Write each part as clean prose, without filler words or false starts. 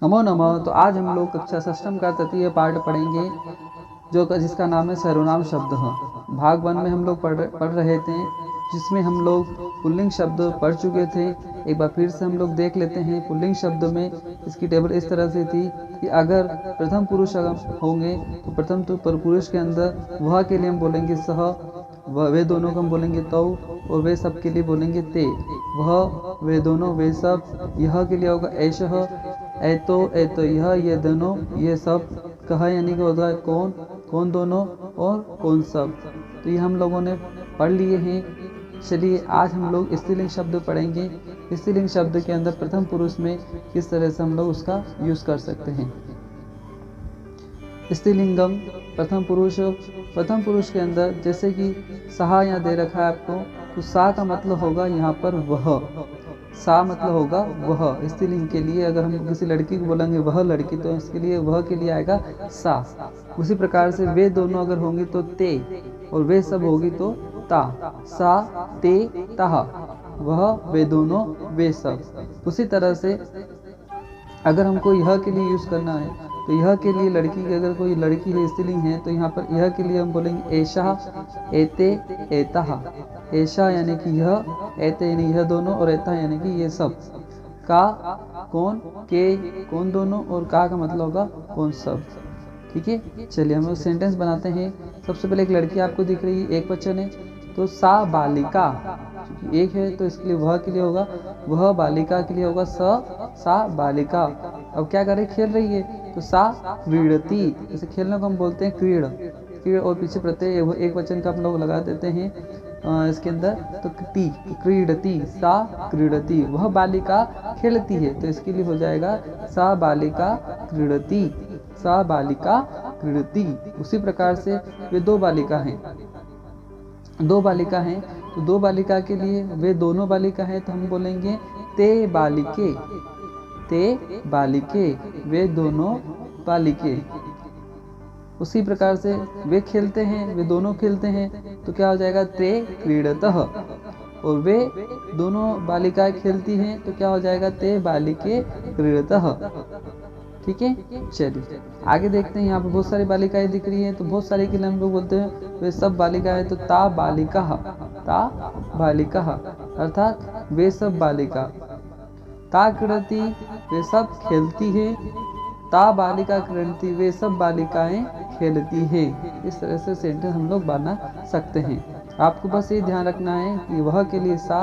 नमो नमः। तो आज हम लोग कक्षा षष्ठम का तृतीय पाठ पढ़ेंगे जिसका नाम है सर्वनाम शब्द। भाग 1 में हम लोग पढ़ रहे थे, जिसमें हम लोग पुल्लिंग शब्द पढ़ चुके थे। एक बार फिर से हम लोग देख लेते हैं। पुल्लिंग शब्द में इसकी टेबल इस तरह से थी कि अगर प्रथम पुरुष होंगे तो प्रथम तो पुरुष के अंदर वह के लिए हम बोलेंगे सह, वे दोनों को हम बोलेंगे तौ, और वे सब के लिए बोलेंगे ते। वह, वे दोनों, वे सब। यह के लिए होगा ऐशः, ऐतो, ऐतो यह, ये दोनों, ये सब। कहा यानी कि होगा कौन, कौन दोनों, और कौन सब। तो ये हम लोगों ने पढ़ लिए हैं। चलिए आज हम लोग स्त्रीलिंग शब्द पढ़ेंगे। स्त्रीलिंग शब्द के अंदर प्रथम पुरुष में किस तरह से हम लोग उसका यूज कर सकते हैं। स्त्रीलिंगम प्रथम पुरुष के अंदर जैसे कि सहा यहाँ दे रखा है आपको, तो सा का मतलब होगा यहाँ पर वह। सा मतलब होगा वह। स्त्रीलिंग के लिए अगर हम किसी लड़की को बोलेंगे वह लड़की, तो इसके लिए वह के लिए आएगा सा। उसी प्रकार से वे दोनों अगर होंगी तो ते, और वे सब होगी तो ता। सा ते ता, वह, वे दोनों, वे सब। उसी तरह से अगर हमको यह के लिए यूज करना है, तो यह के लिए लड़की की अगर कोई लड़की है स्त्रीलिंग है, तो यहाँ पर यह के लिए हम बोलेंगे ऐशा, एते, एता। ऐशा यानी कि यह, एते यानी यह दोनों, और एता यानी कि ये सब। का कौन, के कौन दोनों, और का मतलब होगा कौन सब। ठीक है, चलिए हम लोग सेंटेंस बनाते हैं। सबसे पहले एक लड़की आपको दिख रही है, एक वचन है, तो सा बालिका। एक है तो इसके लिए वह के लिए होगा वह, बालिका के लिए होगा सा बालिका। अब क्या कर रही, खेल रही है, तो सा क्रीडती। जैसे खेलने को हम बोलते हैं क्रीड़, और पीछे प्रत्यय एक वचन का हम लोग लगा देते हैं इसके अंदर, तो क्रीडती, सा क्रीडती। वह बालिका खेलती है, तो इसके लिए हो जाएगा सा बालिका क्रीडती, सा बालिका क्रीडती। उसी प्रकार से वे दो बालिका हैं, तो दो बालिका के लिए वे दोनों बालिका हैं, तो हम बोलेंगे ते बालिके, वे दोनों बालिके। उसी प्रकार से वे खेलते हैं, वे दोनों खेलते हैं, तो क्या हो जाएगा ते क्रीडतः। और वे दोनों बालिकाएं खेलती हैं, तो क्या हो जाएगा ते बालिके क्रीडतः। ठीक है, चलिए आगे देखते हैं। यहाँ पर बहुत सारी बालिकाएं दिख रही हैं, तो बहुत सारी के लिए हम लोग बोलते हैं वे सब बालिकाएं, तो ता बालिका, अर्थात वे सब बालिका। ता क्रीडती, वे सब खेलती है। ता बालिका क्रीडती, वे सब बालिकाएं खेलती है। इस तरह से सेंटेंस हम लोग बना सकते हैं। आपको बस ये ध्यान रखना है कि वह के लिए सा,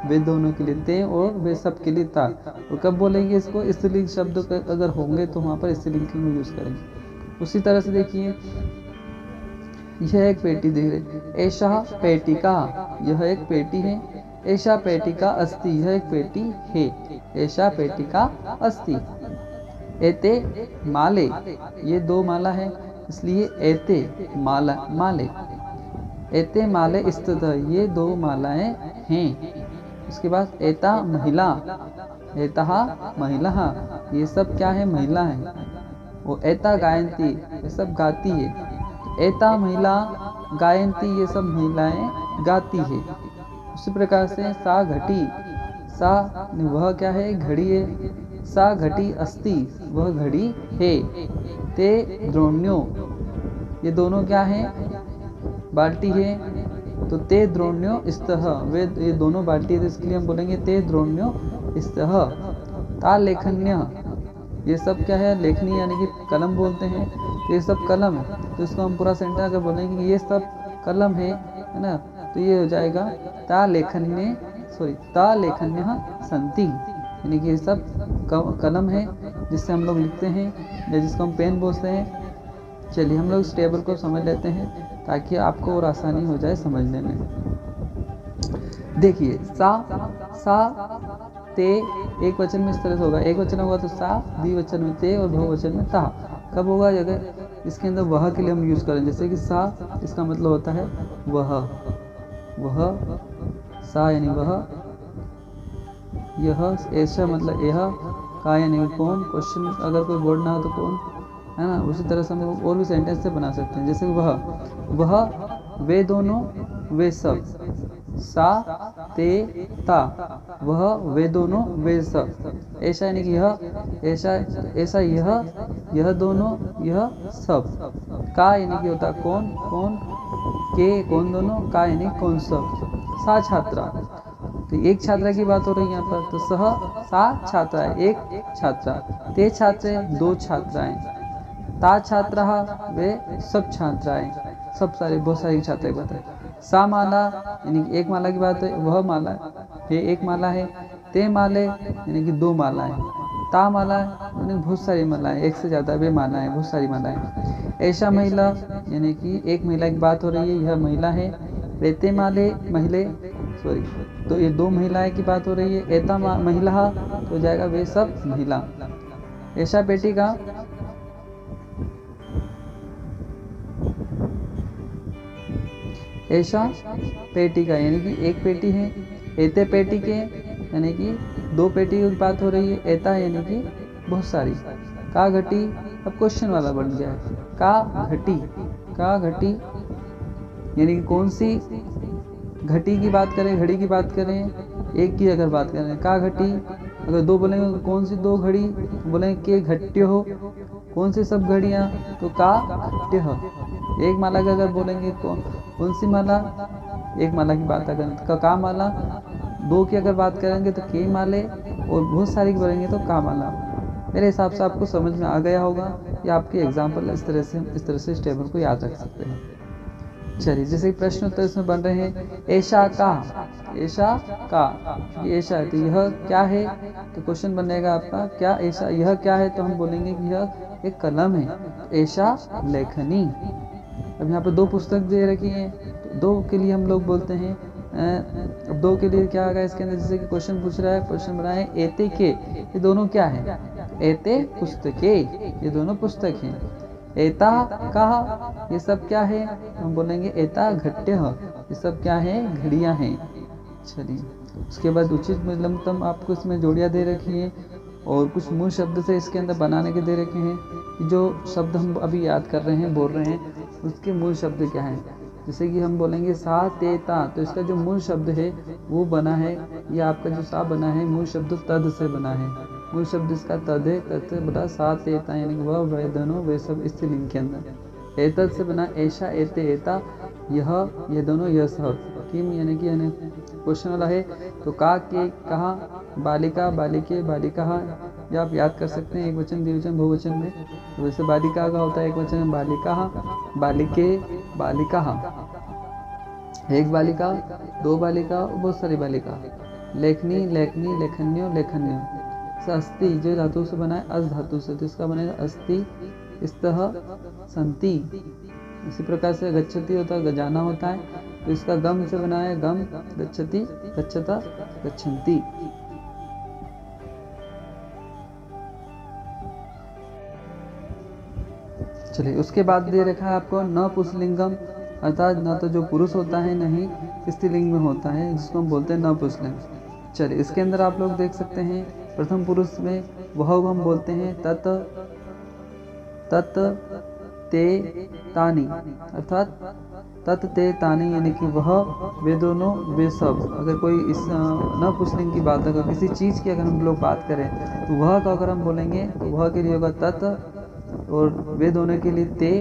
वे दोनों के लिए ते, और वे सब के लिए ता। और कब बोलेंगे इसको, स्त्रीलिंग शब्द अगर होंगे तो वहाँ पर स्त्रीलिंग में यूज करेंगे। उसी तरह से देखिए, यह एक पेटी दिख रही, ऐशा पेटिका, यह एक पेटी है। ऐशा पेटिका अस्ति, यह एक पेटी है। ऐशा पेटिका अस्ति। एते माले, ये दो माला है, इसलिए एते माले। एते माले स्तः, ये दो मालाएं हैं। उसके बाद एता महिला, ये सब क्या है, महिला है। वो एता गायंती, ये सब गाती है। एता महिला गायंती, ये सब महिलाएं गाती है। उसी प्रकार से सा घटी, सा वह क्या है, घड़ी है। सा घटी अस्ति, वह घड़ी है। ते द्रोण्यो, ये दोनों क्या है, बाल्टी है, तो ते द्रोण्यो स्तः, वे ये दोनों बाल्टी है, तो इसके लिए हम बोलेंगे ते द्रोण्यो स्तः। ता लेखन्य, ये सब क्या है, लेखनी यानी कि कलम बोलते हैं, तो ये सब कलम है, तो इसको हम पूरा सेंटेंस अगर बोलेंगे कि ये सब कलम है ना, तो ये हो जाएगा ता लेखन्य संति, यानी कि ये सब कलम है जिससे हम लोग लिखते हैं, या जिसको हम पेन बोलते हैं। चलिए हम लोग इस टेबल को समझ लेते हैं ताकि आपको और आसानी हो जाए समझने में। देखिए सा ते एक वचन में इस तरह से होगा, एक वचन होगा तो सा, द्विवचन में ते, और बहुवचन में ता। कब होगा, अगर इसके अंदर वह के लिए हम यूज करें, जैसे कि सा, इसका मतलब होता है वह, सा यानी वह, यह, ऐसा मतलब यह, का यानी कौन, क्वेश्चन अगर कोई वर्ड ना हो तो कौन, है ना। उसी तरह से हम लोग और भी सेंटेंस से बना सकते हैं, जैसे कि वह, वे दोनों, वे सब। सा ते ता, वह वे दोनों वे सब। ऐसा यानी कि यह, ऐसा ऐसा यह दोनों यह सब। का यानी कि होता कौन, कौन के कौन दोनों, का यानी कौन सब। सा छात्रा, तो एक छात्रा की बात हो रही है यहाँ पर, तो सा छात्रा एक छात्रा, ते छात्रे दो छात्राएं, ता छात्रा वे सब छात्राएं, सब सारे बहुत सारी छात्राएं बताए। सा माला यानी कि एक माला की बात है, वह माला ये एक माला है। ते माले यानी कि दो मालाएं, ता माला यानी बहुत सारी मालाएं, एक से ज़्यादा वे मालाएं, बहुत सारी मालाएं। ऐसा महिला यानी कि एक महिला की बात हो रही है, यह महिला है। रेते माले महिले, सॉरी, तो ये दो महिलाएं की बात हो रही है। एता महिला तो जाएगा वे सब महिला। ऐसा पेटी का, ऐसा पेटी का यानी कि एक पेटी है। एते पेटी के यानी कि दो पेटी की बात हो रही है। एता यानी कि बहुत सारी। का घटी, अब क्वेश्चन वाला बन गया है। का घटी, का घटी यानी कि कौन सी घटी की बात करें, घड़ी की बात करें, एक की अगर बात करें का घटी, अगर दो बोलेंगे तो कौन सी दो घड़ी, बोलेंगे के घट्य हो, कौन सी सब घड़ियाँ, तो का घट्य हो। एक माला का अगर बोलेंगे कौन सी माला, एक माला की बात अगर का माला, दो की अगर बात करेंगे तो के माले, और बहुत सारी की बोलेंगे तो का माला। मेरे हिसाब से आपको समझ में आ गया होगा, या आपके एग्जाम्पल इस तरह से इस टेबल को याद रख सकते हैं। चलिए, जैसे प्रश्न उत्तर इसमें बन रहे हैं। ऐशा का, ऐशा का, ये ऐशा है तो यह क्या है, तो क्वेश्चन बनेगा आपका क्या ऐशा, यह क्या है, तो हम बोलेंगे कि यह एक कलम है। ऐशा लेखनी। अब यहाँ पर दो पुस्तक दे रखी हैं, तो दो के लिए हम लोग बोलते हैं, अब दो के लिए क्या आएगा इसके अंदर, जैसे कि क्वेश्चन पूछ रहा है, क्वेश्चन बना है एते के, ये दोनों क्या है, एते पुस्तके, ये दोनों पुस्तक हैं। एता कहा, ये सब क्या है, हम बोलेंगे एता घट्य, ये सब क्या है, घड़ियां हैं। चलिए, उसके बाद उचित लंबतम आपको इसमें जोड़ियाँ दे रखी हैं, और कुछ मूल शब्द से इसके अंदर बनाने के दे रखे हैं, कि जो शब्द हम अभी याद कर रहे हैं, बोल रहे हैं, उसके मूल शब्द क्या हैं। जैसे कि हम बोलेंगे सा ते ता, तो इसका जो मूल शब्द है वो बना है, या आपका जो सा बना है मूल शब्द तद से बना है, मूल शब्द इसका तद है, तद से बना सा ते ता, यानी कि वह वे दोनों वे सब स्त्रीलिंग के अंदर। एतद से बना ऐशा एते एता, यह ये दोनों यह सब। किम यानी कि क्वेश्चन वाला है, तो का के कहा, बालिका बालिके बालिका, या आप याद कर सकते हैं एक वचन द्विवचन बहुवचन में। तो वैसे बालिका का होता है एक वचन में बालिका, बालिके बालिका, एक बालिका, दो बालिका, बहुत सारी बालिका। लेखनी लेखनी लेखन्यो लेखन्यो। अस्थि जो धातु से बना है, अस धातु से, तो इसका बनेगा अस्थि स्तः संति। इसी प्रकार से गच्छति होता है, जाना होता है, तो इसका गम से बना है, गम गच्छति गच्छता गच्छन्ति। चलिए, उसके बाद दे रखा है आपको न पुंसलिंगम, अर्थात न तो जो पुरुष होता है न ही स्त्रीलिंग में होता है, जिसको हम बोलते हैं न पुंसलिंग। चलिए, इसके अंदर आप लोग देख सकते हैं, प्रथम पुरुष में वह हम बोलते हैं तत् तत् ते तानी, अर्थात तत् ते तानी यानी कि वह वे दोनों वे सब। अगर कोई इस न पुंसलिंग की बात, अगर किसी चीज़ की अगर हम लोग बात करें, तो वह का अगर हम बोलेंगे तो वह के लिए होगा तत्, और वे दोनों के लिए ते,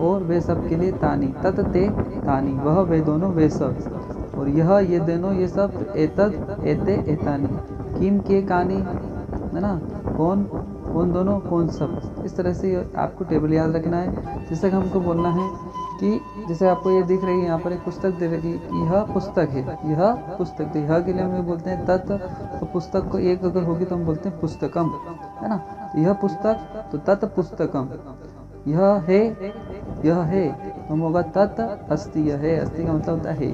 और वे सब के लिए तानी। तत् ते तानी, वह वे दोनों वे सब, और यह ये दोनों ये सब, एतत् एते एतानी। किम के कानी, है ना, कौन कौन दोनों कौन सब। इस तरह से आपको टेबल याद रखना है। जैसे कि हमको बोलना है कि जैसे आपको ये दिख रही है यहाँ पर एक पुस्तक दे रखी है, यह पुस्तक है, यह पुस्तक, तो यह के लिए हम बोलते हैं तत्, तो पुस्तक को एक अगर होगी तो हम बोलते हैं पुस्तकम, है ना। तो यह पुस्तक, तो तत् पुस्तकम। यह है हम होगा तत् अस्ति, यह है, अस्ति का मतलब होता है।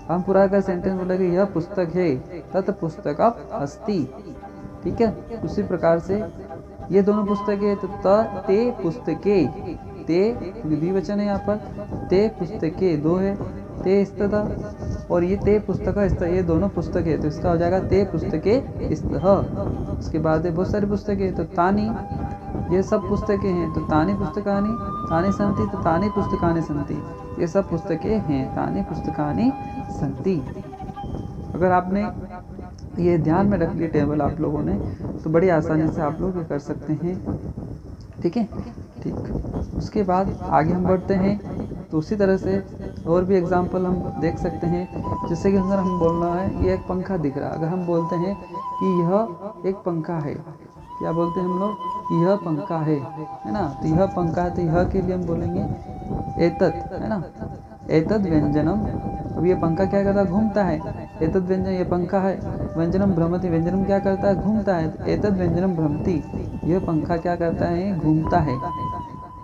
हम पूरा का सेंटेंस बोलेंगे यह पुस्तक है, तत् पुस्तकम अस्ति, ठीक है। उसी प्रकार से ये दोनों पुस्तकें, तो त ते पुस्तके, ते द्विवचन है यहाँ पर, ते पुस्तके दो है, ते स्तः, और ये ते पुस्तक स्तः, ये दोनों पुस्तक है, तो इसका हो जाएगा ते पुस्तके स्तः। उसके बाद है बहुत सारी पुस्तकें, तो तानी, ये सब पुस्तकें हैं, तो तानी पुस्तकानि तानि सन्ति, तो तानि पुस्तकानि सन्ति, ये सब पुस्तकें हैं, तानि पुस्तकानि सन्ति। अगर आपने ये ध्यान में रख ली टेबल आप लोगों ने तो बड़ी आसानी से आप लोग ये कर सकते हैं। ठीक है, ठीक। उसके बाद आगे हम बढ़ते हैं। तो उसी तरह से और भी एग्जाम्पल हम देख सकते हैं। जैसे कि अगर हम बोलना है ये एक पंखा दिख रहा है, अगर हम बोलते हैं कि यह एक पंखा है, क्या बोलते हैं हम लोग? यह पंखा है ना। तो यह पंखा है, तो यह के लिए हम बोलेंगे एतत्, है ना। एतद् व्यंजनम। अब ये पंखा क्या करता है? घूमता है। एतद् व्यंजन, ये पंखा है। व्यंजनम भ्रमति, व्यंजनम क्या करता है? घूमता है। एतद् व्यंजनम भ्रमति, यह पंखा क्या करता है? घूमता है।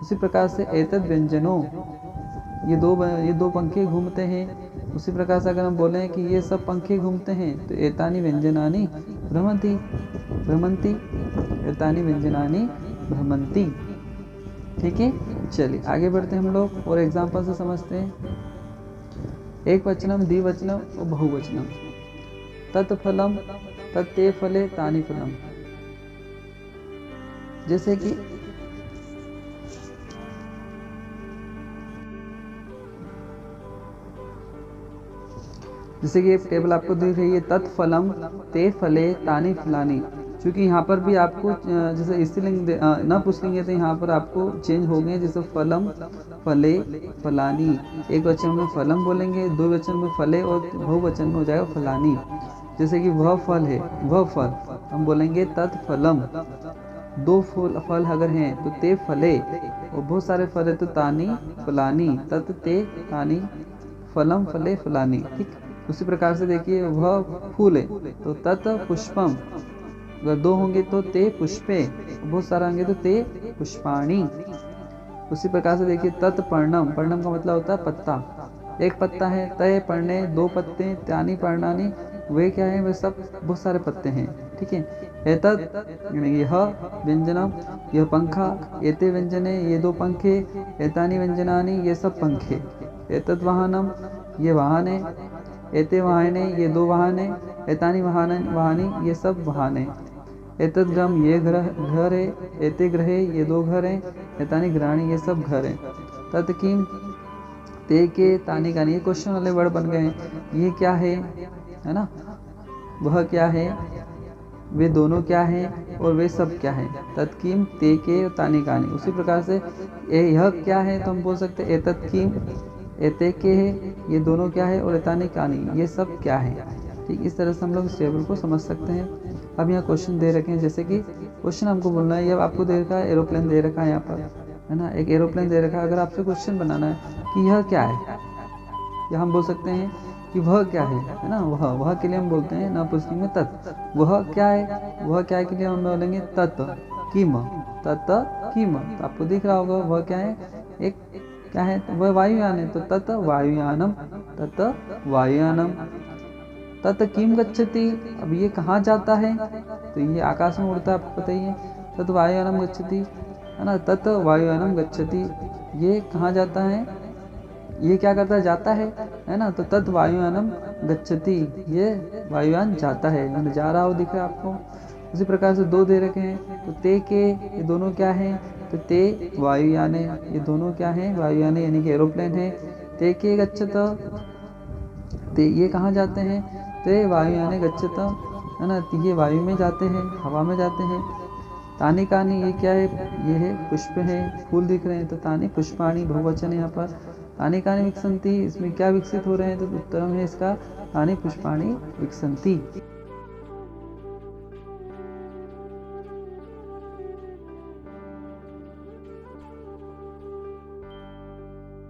उसी प्रकार से एतद् व्यंजनो, ये दो पंखे घूमते हैं। उसी प्रकार से अगर हम बोलें कि ये सब पंखे घूमते हैं तो एतानि व्यंजनानि भ्रमन्ति, भ्रमन्ति, एतानि व्यंजनानि भ्रमन्ति। ठीक है, चलिए आगे बढ़ते हैं हम लोग और एग्जाम्पल से समझते हैं। एक वचनम, द्विवचनम और बहुवचनम। तत्फलम, तत्ते फले तानि फलम। जैसे कि ये टेबल आपको दिख रही है, तत्फलम ते फले तानि फलानी। क्योंकि यहाँ पर भी आपको जैसे स्त्रीलिंग न पुल्लिंग है तो यहाँ पर आपको चेंज हो गए। जैसे फलम, फले, फलानी। एक वचन में फलम बोलेंगे, दो वचन में फले और बहुवचन में हो जाएगा फलानी। जैसे कि वह फल है, वह फल, हम बोलेंगे तत्फलम। दो फल अगर हैं तो ते फले, और बहुत सारे फल है तो तानी फलानी। तत् ते तानी फलम फले फलानी। ठीक, उसी प्रकार से देखिए वह फूल है तो तत् पुष्पम। अगर दो होंगे तो ते पुष्पे, बहुत सारा होंगे तो ते पुष्पाणी। उसी प्रकार से देखिए तत् पर्णम, पर्णम का मतलब होता है पत्ता। एक पत्ता है, तय पर्णे, दो पत्ते, त्यानी पर्णानी, वे क्या है? वे सब बहुत सारे पत्ते हैं। ठीक है, एतत् यह व्यंजनम, यह पंखा, एते व्यंजने, ये दो पंखे, एतानी व्यंजनानी, ये सब पंखे, एतत् वाहनम, ये वाहन है, एते वाहने, ये दो वाहन है, एतानी वाहनी, ये सब वाहन है, एतत् ग्रम, ये घर है, एते ग्रहे, ये दो घर हैं, एतानी ग्रहाणी, ये सब घर हैं। तत् किम, ते के, तानी कानी, ये क्वेश्चन वाले वर्ड बन गए हैं। ये क्या है ना। वह क्या है, वे दोनों क्या हैं और वे सब क्या है। तत्किम, ते के, तानी कानी। उसी प्रकार से यह क्या है तो हम बोल सकते हैं एतत् किम, एते के है, ये दोनों क्या है, और एतानी कानी, ये सब क्या है। ठीक, इस तरह से हम लोग इस टेबल को समझ सकते हैं। अब यहाँ क्वेश्चन दे रखे हैं, जैसे कि क्वेश्चन हमको बोलना है, ये आपको दे रखा है एरोप्लेन दे रखा है यहाँ पर, है ना। एक एरोप्लेन दे रखा है। अगर आपसे क्वेश्चन बनाना है कि यह क्या है, या हम बोल सकते हैं कि वह क्या है ना। वह के लिए हम बोलते हैं ना पुल्लिंग में तत्। वह क्या है, वह क्या है के लिए हम बोलेंगे तत् किम, तत् किम। तो आपको दिख रहा होगा वह क्या है, एक क्या है, वह वायुयान है, तो तत् वायुयानम, तत् वायुयानम। तत् किम गच्छति, अब ये कहाँ जाता है, तो ये आकाश में उड़ता है, आपको पता ही है। तत् वायुयानम गच्छति, है ना। तत् वायुयानम गच्छति, ये कहाँ जाता है, ये क्या करता है, जाता है ना। तो तत् वायुयानम गच्छति, ये वायुयान जाता है, मैंने जा रहा हो दिख रहा है आपको। उसी प्रकार से दो दे रखे हैं, तो ते के, ये दोनों क्या हैं, तो ते वायुयाने, ये दोनों क्या हैं, वायुयाने यानी कि एरोप्लेन है। ते के गच्छत, ते ये कहाँ जाते हैं, ते वायुयाने गच्छत, है ना। ये वायु में जाते हैं, हवा में जाते हैं। तानी कानी, ये क्या है, ये है पुष्प है, फूल दिख रहे हैं, तो तानी पुष्पाणी बहुवचन है यहाँ पर। तानी कानी विकसंती, इसमें क्या विकसित हो रहे हैं, तो उत्तरम है इसका तानी पुष्पाणी विकसंती।